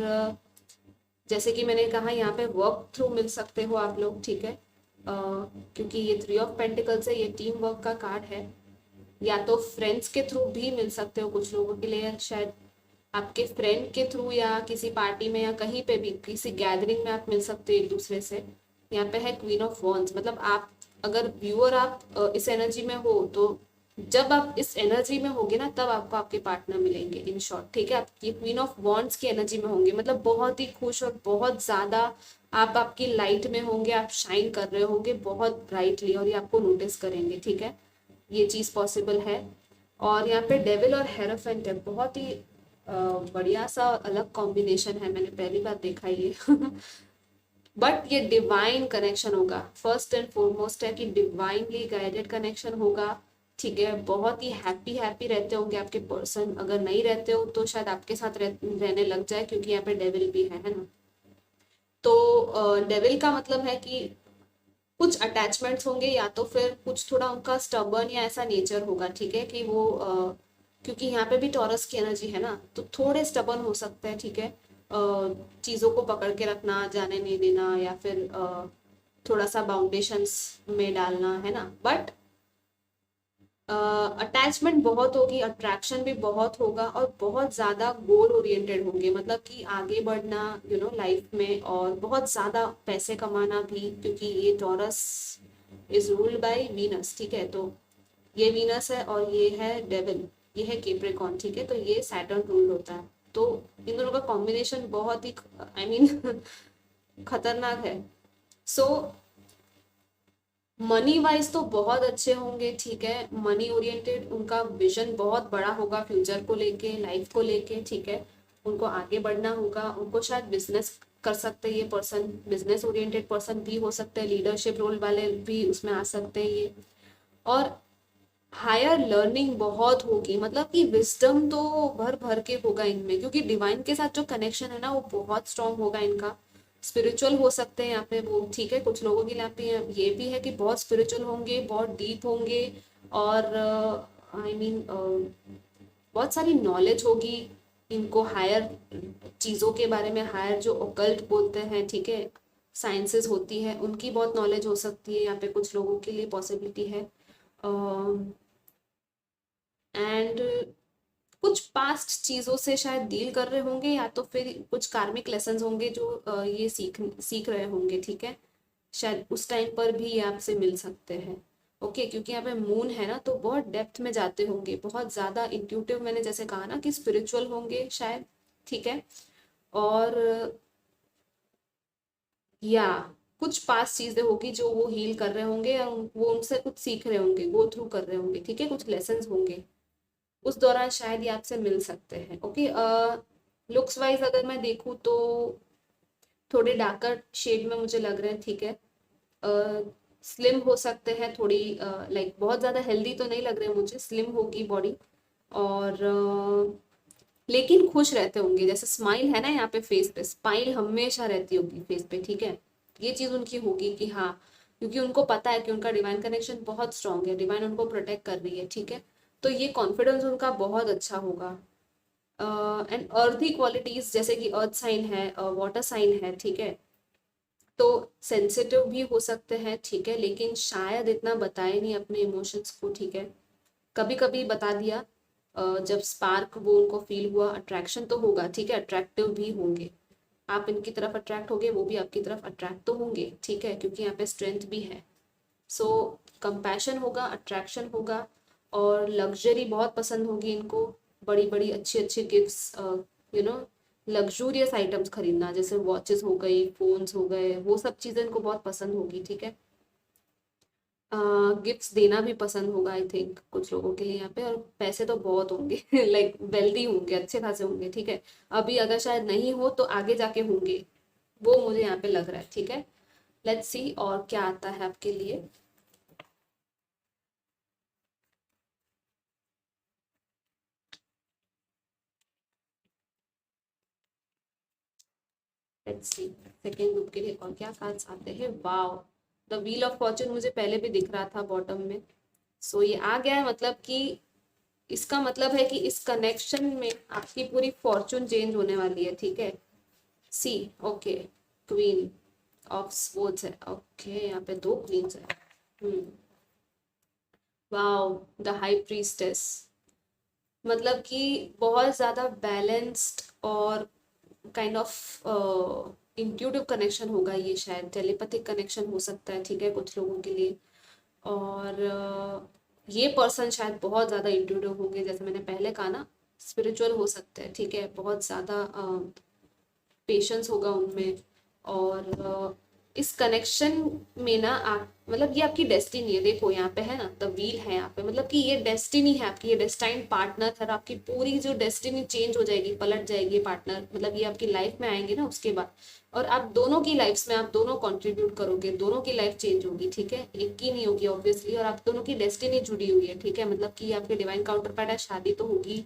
जैसे कि मैंने कहा यहाँ पे वर्क थ्रू मिल सकते हो आप लोग, ठीक है। क्योंकि ये 3 ऑफ पेंटिकल्स है, ये टीम वर्क का कार्ड है। या तो फ्रेंड्स के थ्रू भी मिल सकते हो कुछ लोगों के लिए, शायद आपके फ्रेंड के थ्रू या किसी पार्टी में या कहीं पे भी किसी गैदरिंग में आप मिल सकते हो एक दूसरे से। यहाँ पे है क्वीन ऑफ वॉन्ड्स, मतलब आप अगर व्यूअर आप इस एनर्जी में हो तो जब आप इस एनर्जी में होगे ना तब आपको आपके पार्टनर मिलेंगे, इन शॉर्ट, ठीक है। आप ये क्वीन ऑफ वॉन्ड्स की एनर्जी में होंगे, मतलब बहुत ही खुश और बहुत ज्यादा आप आपकी लाइट में होंगे, आप शाइन कर रहे होंगे बहुत ब्राइटली और ये आपको नोटिस करेंगे, ठीक है। ये चीज पॉसिबल है। और यहाँ पे डेविल और हेरोफेंट है, बहुत ही बढ़िया सा अलग कॉम्बिनेशन है, मैंने पहली बार देखा ये बट ये डिवाइन कनेक्शन होगा। फर्स्ट एंड फॉरमोस्ट है कि डिवाइनली गाइडेड कनेक्शन होगा, ठीक है। बहुत ही हैप्पी हैप्पी रहते होंगे आपके पर्सन, अगर नहीं रहते हो तो शायद आपके साथ रहने लग जाए, क्योंकि यहाँ पे डेविल भी है ना। तो डेविल का मतलब है कि कुछ अटैचमेंट्स होंगे, या तो फिर कुछ थोड़ा उनका स्टबर्न या ऐसा नेचर होगा, ठीक है, कि वो क्योंकि यहाँ पे भी टॉरस की एनर्जी है ना, तो थोड़े स्टबर्न हो सकते हैं, ठीक है। चीज़ों को पकड़ के रखना, जाने नहीं देना, या फिर थोड़ा सा बाउंडेशंस में डालना, है ना। बट अटैचमेंट बहुत होगी, अट्रैक्शन भी बहुत होगा, और बहुत ज़्यादा गोल ओरिएंटेड होंगे, मतलब कि आगे बढ़ना लाइफ में, और बहुत ज़्यादा पैसे कमाना भी, क्योंकि ये taurus is ruled by Venus, ठीक है। तो ये वीनस है और ये है डेविल, ये है केप्रिकॉन, ठीक है। तो ये सैटर्न रूल होता है, तो इन दोनों का कॉम्बिनेशन बहुत ही आई मीन खतरनाक है। सो मनी वाइज तो बहुत अच्छे होंगे, ठीक है। मनी ओरिएंटेड उनका विजन बहुत बड़ा होगा, फ्यूचर को लेके, लाइफ को लेके, ठीक है। उनको आगे बढ़ना होगा, उनको शायद बिजनेस कर सकते हैं ये पर्सन, बिजनेस ओरिएंटेड पर्सन भी हो सकते हैं, लीडरशिप रोल वाले भी उसमें आ सकते हैं ये। और हायर लर्निंग बहुत होगी, मतलब कि विजडम तो भर भर के होगा इनमें, क्योंकि डिवाइन के साथ जो कनेक्शन है ना वो बहुत स्ट्रांग होगा इनका। स्पिरिचुअल हो सकते हैं यहाँ पे वो, ठीक है। कुछ लोगों के लिए यहाँ पे ये भी है कि बहुत स्पिरिचुअल होंगे, बहुत डीप होंगे, और आई मीन बहुत सारी नॉलेज होगी इनको हायर चीज़ों के बारे में, हायर जो ओकल्ट बोलते हैं, ठीक है, साइंसेस होती है, उनकी बहुत नॉलेज हो सकती है यहाँ पे कुछ लोगों के लिए, पॉसिबिलिटी है। एंड कुछ पास्ट चीजों से शायद डील कर रहे होंगे, या तो फिर कुछ कार्मिक लेसन्स होंगे जो ये सीख सीख रहे होंगे, ठीक है। शायद उस टाइम पर भी ये आपसे मिल सकते हैं, ओके। क्योंकि यहाँ पे मून है ना, तो बहुत डेप्थ में जाते होंगे, बहुत ज्यादा इंट्यूटिव, मैंने जैसे कहा ना कि स्पिरिचुअल होंगे शायद, ठीक है। और या कुछ पास चीजें होगी जो वो हील कर रहे होंगे, या वो उनसे कुछ सीख रहे होंगे, गो थ्रू कर रहे होंगे, ठीक है, कुछ लेसन्स होंगे उस दौरान, शायद ये आपसे मिल सकते हैं, ओके। लुक्स वाइज अगर मैं देखूँ तो थोड़े डार्कर शेड में मुझे लग रहे हैं, ठीक है। स्लिम हो सकते हैं थोड़ी, लाइक बहुत ज़्यादा हेल्दी तो नहीं लग रहे मुझे, स्लिम होगी बॉडी। और लेकिन खुश रहते होंगे, जैसे स्माइल है ना यहाँ पे फेस पे, स्माइल हमेशा रहती होगी फेस पे, ठीक है। ये चीज़ उनकी होगी कि हाँ, क्योंकि उनको पता है कि उनका डिवाइन कनेक्शन बहुत स्ट्रांग है, डिवाइन उनको प्रोटेक्ट कर रही है, ठीक है। तो ये कॉन्फिडेंस उनका बहुत अच्छा होगा। एंड अर्थी क्वालिटीज जैसे कि अर्थ साइन है, वाटर साइन है, ठीक है। तो सेंसिटिव भी हो सकते हैं, ठीक है, लेकिन शायद इतना बताए नहीं अपने इमोशंस को, ठीक है। कभी कभी बता दिया, जब स्पार्क वो उनको फील हुआ, अट्रैक्शन तो होगा, ठीक है, अट्रैक्टिव भी होंगे, आप इनकी तरफ अट्रैक्ट होगे, वो भी आपकी तरफ अट्रैक्ट तो होंगे, ठीक है, क्योंकि यहाँ पे स्ट्रेंथ भी है। सो कंपैशन होगा, अट्रैक्शन होगा, और लग्जरी बहुत पसंद होगी इनको, बड़ी बड़ी अच्छी अच्छी gifts, you know luxurious items खरीदना, जैसे वॉचेस हो गई, फोन्स हो गए, वो सब चीज़ें इनको बहुत पसंद होगी, ठीक है। गिफ्ट्स देना भी पसंद होगा आई थिंक कुछ लोगों के लिए यहाँ पे, और पैसे तो बहुत होंगे लाइक वेल्दी होंगे, अच्छे खासे होंगे, ठीक है। अभी अगर शायद नहीं हो तो आगे जाके होंगे, वो मुझे यहाँ पे लग रहा है, ठीक है। लेट्स सी और क्या आता है आपके लिए। लेट्स सी सेकेंड ग्रुप के लिए और क्या कार्ड्स आते हैं। Wow, the wheel of Fortune मुझे पहले भी दिख रहा था बॉटम में, सो ये आ गया है, मतलब कि इसका मतलब है कि इस कनेक्शन में आपकी पूरी फॉर्चून चेंज होने वाली है, ठीक है। सी, ओके, क्वीन ऑफ स्पोर्ट्स है, ओके, यहाँ पे दो क्वींस है। हम्म, वाओ, द हाई प्रीस्टेस, मतलब कि बहुत ज़्यादा बैलेंस्ड और काइंड ऑफ इंट्यूटिव कनेक्शन होगा ये, शायद टेलीपैथिक कनेक्शन हो सकता है, ठीक है, कुछ लोगों के लिए। और ये पर्सन शायद बहुत ज़्यादा इंट्यूटिव होंगे, जैसे मैंने पहले कहा ना, स्पिरिचुअल हो सकते हैं, ठीक है, बहुत ज़्यादा पेशेंस होगा उनमें। और इस कनेक्शन में ना आप, मतलब ये आपकी डेस्टिनी है, देखो यहाँ पे है ना, द व्हील है यहाँ पे, मतलब कि ये डेस्टिनी है आपकी, ये डेस्टाइन पार्टनर है, आपकी पूरी जो डेस्टिनी चेंज हो जाएगी, पलट जाएगी पार्टनर, मतलब ये आपकी लाइफ में आएंगे ना उसके बाद, और आप दोनों की लाइफ में आप दोनों कंट्रीब्यूट करोगे, दोनों की लाइफ चेंज होगी, ठीक है, एक की नहीं होगी ऑब्वियसली, और आप दोनों की डेस्टिनी जुड़ी हुई है, ठीक है, मतलब कि आपके डिवाइन काउंटर पार्ट है, शादी तो होगी,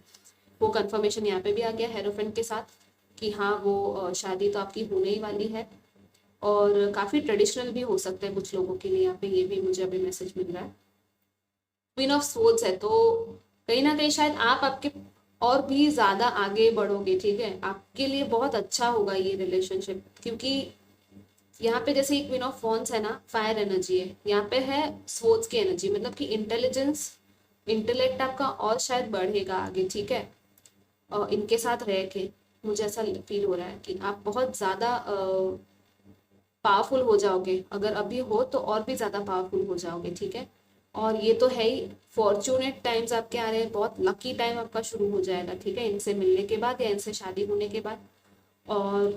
वो कंफर्मेशन यहाँ पे भी आ गया हेरोफेंट के साथ कि हाँ वो शादी तो आपकी होने ही वाली है। और काफ़ी ट्रेडिशनल भी हो सकता है कुछ लोगों के लिए, यहाँ पे ये भी मुझे अभी मैसेज मिल रहा है। क्वीन ऑफ सोल्स है, तो कहीं ना कहीं शायद आप आपके और भी ज़्यादा आगे बढ़ोगे, ठीक है, आपके लिए बहुत अच्छा होगा ये रिलेशनशिप, क्योंकि यहाँ पे जैसे क्वीन ऑफ वॉन्ड्स है ना, फायर एनर्जी है, यहाँ पे है सोल्स की एनर्जी, मतलब कि इंटेलिजेंस, इंटेलेक्ट आपका और शायद बढ़ेगा आगे, ठीक है। और इनके साथ रह के मुझे ऐसा फील हो रहा है कि आप बहुत ज़्यादा पावरफुल हो जाओगे, अगर अभी हो तो और भी ज़्यादा पावरफुल हो जाओगे, ठीक है। और ये तो है ही, फॉर्चूनेट टाइम्स आपके आ रहे हैं, बहुत लकी टाइम आपका शुरू हो जाएगा, ठीक है, इनसे मिलने के बाद या इनसे शादी होने के बाद। और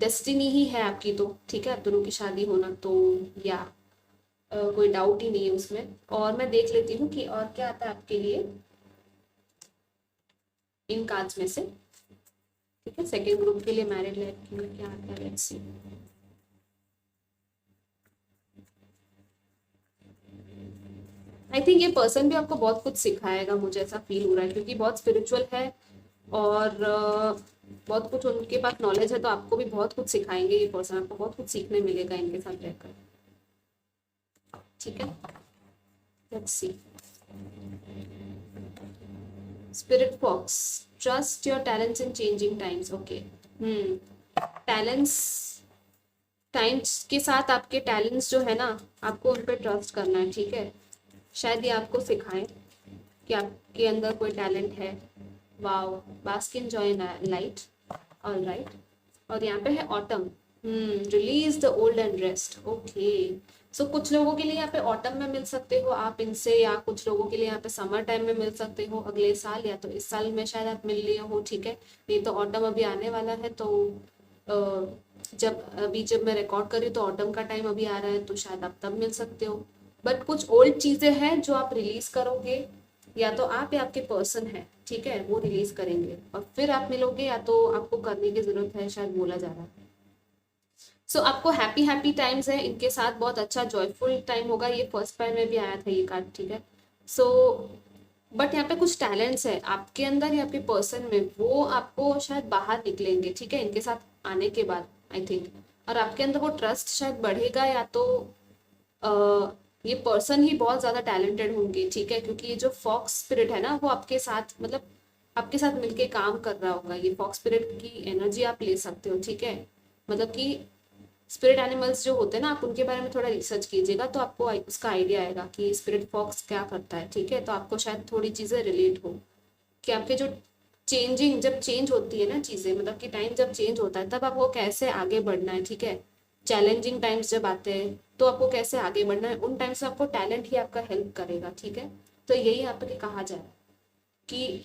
डेस्टिनी ही है आपकी तो, ठीक है, आप दोनों की शादी होना तो, या कोई डाउट ही नहीं है उसमें। और मैं देख लेती हूँ कि और क्या आता है आपके लिए इन कार्ड्स में से, ठीक है। सेकेंड ग्रुप के लिए मैरिड लाइफ में क्या आता है, लेट्स सी। आई थिंक ये पर्सन भी आपको बहुत कुछ सिखाएगा, मुझे ऐसा फील हो रहा है, क्योंकि बहुत स्पिरिचुअल है, और बहुत कुछ उनके पास नॉलेज है, तो आपको भी बहुत कुछ सिखाएंगे ये पर्सन, आपको बहुत कुछ सीखने मिलेगा इनके साथ रहकर, ठीक है। Let's see, spirit fox, trust your talents in changing times, okay. Talents, times के साथ आपके टैलेंट्स जो है ना, आपको उन पर ट्रस्ट करना है, ठीक है। शायद ये आपको सिखाएं कि आपके अंदर कोई टैलेंट है। Wow, bask in joy light, all right. और यहाँ पे है autumn, release the old and rest, okay. So कुछ लोगों के लिए यहाँ पे ऑटम में मिल सकते हो आप इनसे, या कुछ लोगों के लिए यहाँ पे समर टाइम में मिल सकते हो अगले साल, या तो इस साल में शायद आप मिल लिए हो, ठीक है। नहीं तो ऑटम अभी आने वाला है, तो जब मैं रिकॉर्ड कर रही हूँ तो ऑटम का टाइम अभी आ रहा है, तो शायद आप तब मिल सकते हो। बट कुछ ओल्ड चीजें हैं जो आप रिलीज करोगे, या तो आप या आपके पर्सन है, ठीक है, वो रिलीज करेंगे और फिर आप मिलोगे, या तो आपको करने की जरूरत है, शायद बोला जा रहा है। सो आपको हैप्पी हैप्पी टाइम्स है इनके साथ, बहुत अच्छा जॉयफुल टाइम होगा, ये फर्स्ट पैर में भी आया था ये कार्ड, ठीक है। सो बट यहाँ पे कुछ टैलेंट्स है आपके अंदर या आपके पर्सन में, वो आपको शायद बाहर निकलेंगे, ठीक है, इनके साथ आने के बाद आई थिंक। और आपके अंदर वो ट्रस्ट शायद बढ़ेगा, या तो ये पर्सन ही बहुत ज़्यादा टैलेंटेड होंगे, ठीक है, क्योंकि ये जो फॉक्स स्पिरिट है ना, वो आपके साथ, मतलब आपके साथ मिलके काम कर रहा होगा, ये फॉक्स स्पिरिट की एनर्जी आप ले सकते हो, ठीक है। मतलब कि स्पिरिट एनिमल्स जो होते हैं ना, आप उनके बारे में थोड़ा रिसर्च कीजिएगा, तो आपको उसका आइडिया आएगा कि स्पिरिट फॉक्स क्या करता है, ठीक है, तो आपको शायद थोड़ी चीज़ें रिलेट हो, कि आपके जो जब चेंज होती है ना चीज़ें, मतलब कि टाइम जब चेंज होता है तब आपको कैसे आगे बढ़ना है, ठीक है। चैलेंजिंग टाइम्स जब आते हैं तो आपको कैसे आगे बढ़ना है, उन टाइम्स में आपको टैलेंट ही आपका हेल्प करेगा, ठीक है। तो यही यहाँ पे कहा जाए कि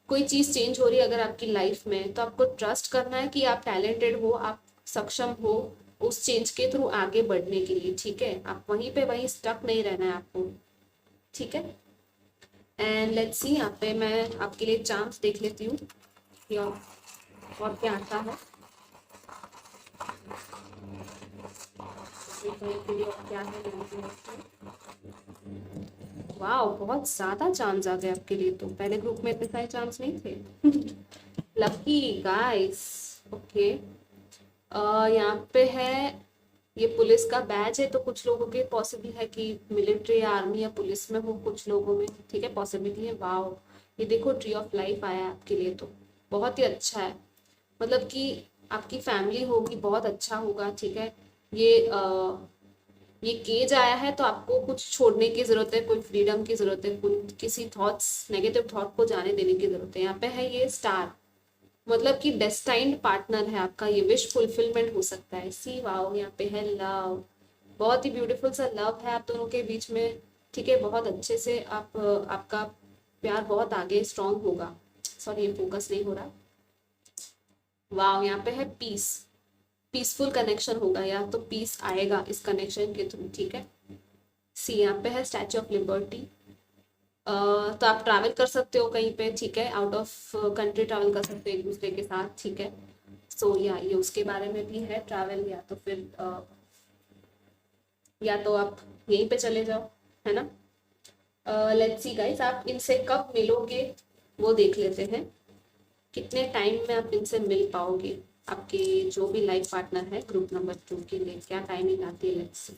कोई चीज़ चेंज हो रही है अगर आपकी लाइफ में, तो आपको ट्रस्ट करना है कि आप टैलेंटेड हो, आप सक्षम हो उस चेंज के थ्रू आगे बढ़ने के लिए, ठीक है। आप वहीं पे वहीं स्टक नहीं रहना है आपको, ठीक है। एंड लेट्स सी, यहाँ पे मैं आपके लिए चांस देख लेती हूँ कि और क्या आता है के लिए, और क्या है वाह, बहुत ज्यादा चांस आ गए आपके लिए, तो पहले ग्रुप में इतने सारे चांस नहीं थे। Lucky guys. ओके, यहाँ पे है ये पुलिस का बैच है, तो कुछ लोगों के पॉसिबल है कि मिलिट्री या आर्मी या पुलिस में हो कुछ लोगों में, ठीक है, पॉसिबिलिटी है। वाओ, ये देखो ट्री ऑफ लाइफ आया है आपके लिए, तो बहुत ही अच्छा है। मतलब कि आपकी फैमिली होगी, बहुत अच्छा होगा, ठीक है। ये केज आया है तो आपको कुछ छोड़ने की जरूरत है, कोई फ्रीडम की जरूरत है, कुछ किसी थॉट्स नेगेटिव थॉट को जाने देने की जरूरत है। यहाँ पे है ये स्टार, मतलब कि डेस्टाइन्ड पार्टनर है आपका, ये विश फुलफिलमेंट हो सकता है। सी वाओ, यहाँ पे है लव, बहुत ही ब्यूटीफुल सा लव है आप दोनों के बीच में, ठीक है। बहुत अच्छे से आपका प्यार बहुत आगे स्ट्रांग होगा। सॉरी, ये फोकस नहीं हो रहा। वाओ, यहाँ पे है पीस, पीसफुल कनेक्शन होगा, या तो पीस आएगा इस कनेक्शन के थ्रू, ठीक है। सी, यहाँ पे है स्टैच्यू ऑफ लिबर्टी, तो आप ट्रैवल कर सकते हो कहीं पे, ठीक है, आउट ऑफ कंट्री ट्रैवल कर सकते हो एक दूसरे के साथ, ठीक है। सो या ये उसके बारे में भी है ट्रैवल, या तो फिर या तो आप यहीं पे चले जाओ, है ना। लेट्स सी गाइस, आप इनसे कब मिलोगे वो देख लेते हैं, कितने टाइम में आप इनसे मिल पाओगे। आपके जो भी लाइफ पार्टनर है ग्रुप नंबर 2 के लिए क्या टाइमिंग आती है, let's see.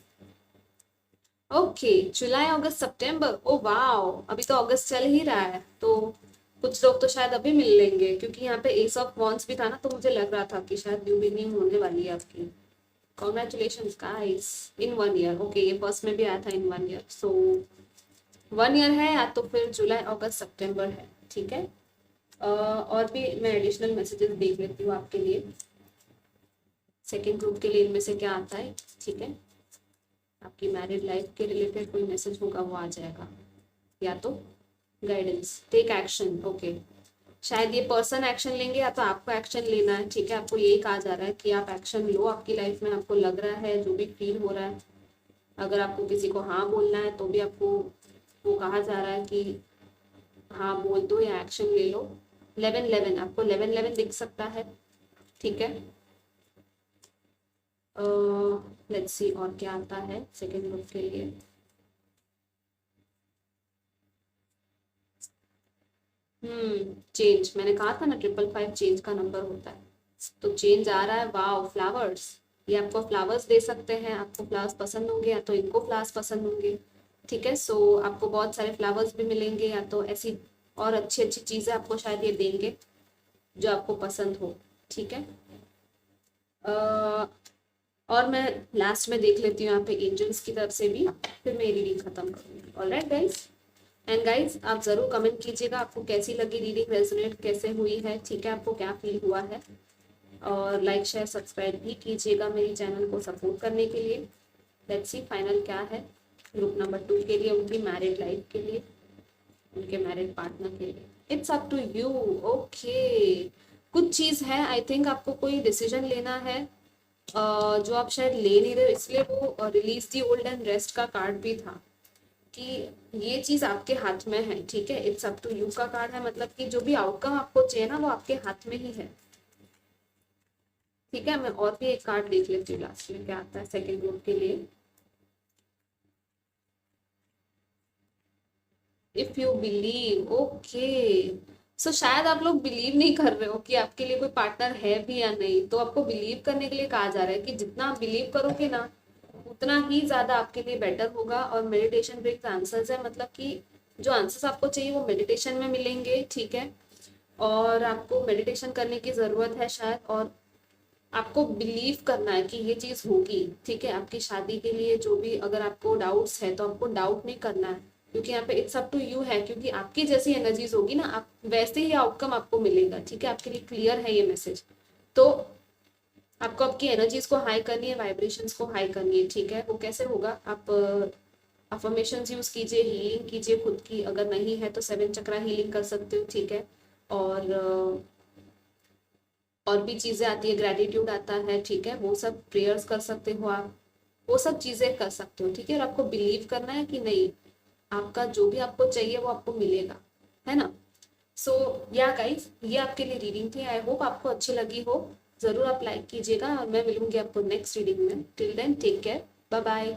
Okay, July August September, oh wow, अभी तो अगस्त चल ही रहा है, तो कुछ लोग तो शायद अभी मिल लेंगे, क्योंकि यहाँ पे एस ऑफ वॉन्ड्स भी था ना, तो मुझे लग रहा था कि शायद न्यू बिगनिंग होने वाली है आपकी। कॉन्ग्रेचुलेशन गाइस, इन 1 ईयर। ओके, ये फर्स्ट में भी आया था इन 1 ईयर, सो 1 ईयर है, या तो फिर जुलाई अगस्त सितंबर है, ठीक है। और भी मैं एडिशनल मैसेजेस देख लेती हूँ आपके लिए, सेकेंड ग्रुप के लिए इनमें से क्या आता है, ठीक है। आपकी मैरिड लाइफ के रिलेटेड कोई मैसेज होगा वो आ जाएगा, या तो गाइडेंस, टेक एक्शन। ओके, शायद ये पर्सन एक्शन लेंगे या तो आपको एक्शन लेना है, ठीक है। आपको यही कहा जा रहा है कि आप एक्शन लो आपकी लाइफ में, आपको लग रहा है जो भी फील हो रहा है। अगर आपको किसी को हाँ बोलना है तो भी आपको वो कहा जा रहा है कि हाँ बोल दो या एक्शन ले लो। 11-11, आपको 11-11 दिख सकता है, ठीक है। लेट्स सी और क्या आता है सेकेंड ग्रुप के लिए। चेंज, मैंने कहा था ना 555 चेंज का नंबर होता है, तो चेंज आ रहा है। वाओ, फ्लावर्स, ये आपको फ्लावर्स दे सकते हैं, आपको फ्लावर्स पसंद होंगे या तो इनको फ्लावर्स पसंद होंगे, ठीक है। सो आपको बहुत सारे फ्लावर्स भी मिलेंगे, या तो ऐसी और अच्छी अच्छी चीज़ें आपको शायद ये देंगे जो आपको पसंद हो, ठीक है। और मैं लास्ट में देख लेती हूँ यहाँ पे एंजल्स की तरफ से भी, फिर मैं रीडिंग खत्म करूँगी। ऑलराइट गाइस, एंड गाइज आप ज़रूर कमेंट कीजिएगा आपको कैसी लगी रीडिंग, रेजोनेट कैसे हुई है, ठीक है, आपको क्या फील हुआ है। और लाइक शेयर सब्सक्राइब भी कीजिएगा मेरी चैनल को सपोर्ट करने के लिए। लेट्स सी फाइनल क्या है ग्रुप नंबर 2 के लिए, उनकी मैरिड लाइफ के लिए, उनके मैरिड पार्टनर के लिए। It's up to you. Okay, कुछ चीज़ है, आई थिंक आपको कोई डिसीजन लेना है जो आप शायद ले नहीं रहे, इसलिए वो release the old and rest का कार्ड भी था कि ये चीज आपके हाथ में है, ठीक है। इट्स अप टू यू का कार्ड है, मतलब कि जो भी आउटकम आपको चाहिए ना वो आपके हाथ में ही है, ठीक है। मैं और भी एक कार्ड देख लेती हूँ लास्ट में क्या आता है सेकेंड ग्रुप के लिए। इफ यू बिलीव, ओके, सो शायद आप लोग बिलीव नहीं कर रहे हो कि आपके लिए कोई पार्टनर है भी या नहीं, तो आपको बिलीव करने के लिए कहा जा रहा है कि जितना आप बिलीव करोगे ना उतना ही ज्यादा आपके लिए बेटर होगा। और मेडिटेशन ब्रिंग्स आंसर्स है, मतलब कि जो आंसर्स आपको चाहिए वो मेडिटेशन में मिलेंगे, ठीक है। और आपको मेडिटेशन करने की जरूरत है शायद, और आपको बिलीव करना है कि ये चीज होगी, ठीक है। आपकी शादी के लिए जो भी अगर आपको डाउट्स है तो आपको डाउट नहीं करना है, क्योंकि यहाँ पे इट्स अप टू यू है, क्योंकि आपकी जैसी एनर्जीज होगी ना, आप वैसे ही आउटकम आपको मिलेगा। ठीक है, आपके लिए क्लियर है ये मैसेज। तो आपको आपकी एनर्जीज को हाई करनी है, वाइब्रेशंस को हाई करनी है। ठीक है, वो कैसे होगा? आप अफर्मेशंस यूज कीजिए, हीलिंग कीजिए खुद की, अगर नहीं है तो 7 चक्रा हीलिंग कर सकते हो। ठीक है, और और भी चीजें आती है, ग्रेटिट्यूड आता है। ठीक है, वो सब प्रेयर्स कर सकते हो आप, वो सब चीजें कर सकते हो। ठीक है, और आपको बिलीव करना है कि नहीं, आपका जो भी आपको चाहिए वो आपको मिलेगा, है ना। सो या गाइस, ये आपके लिए रीडिंग थी। आई होप आपको अच्छी लगी हो। जरूर आप लाइक कीजिएगा, और मैं मिलूंगी आपको नेक्स्ट रीडिंग में। Till then take care, bye bye.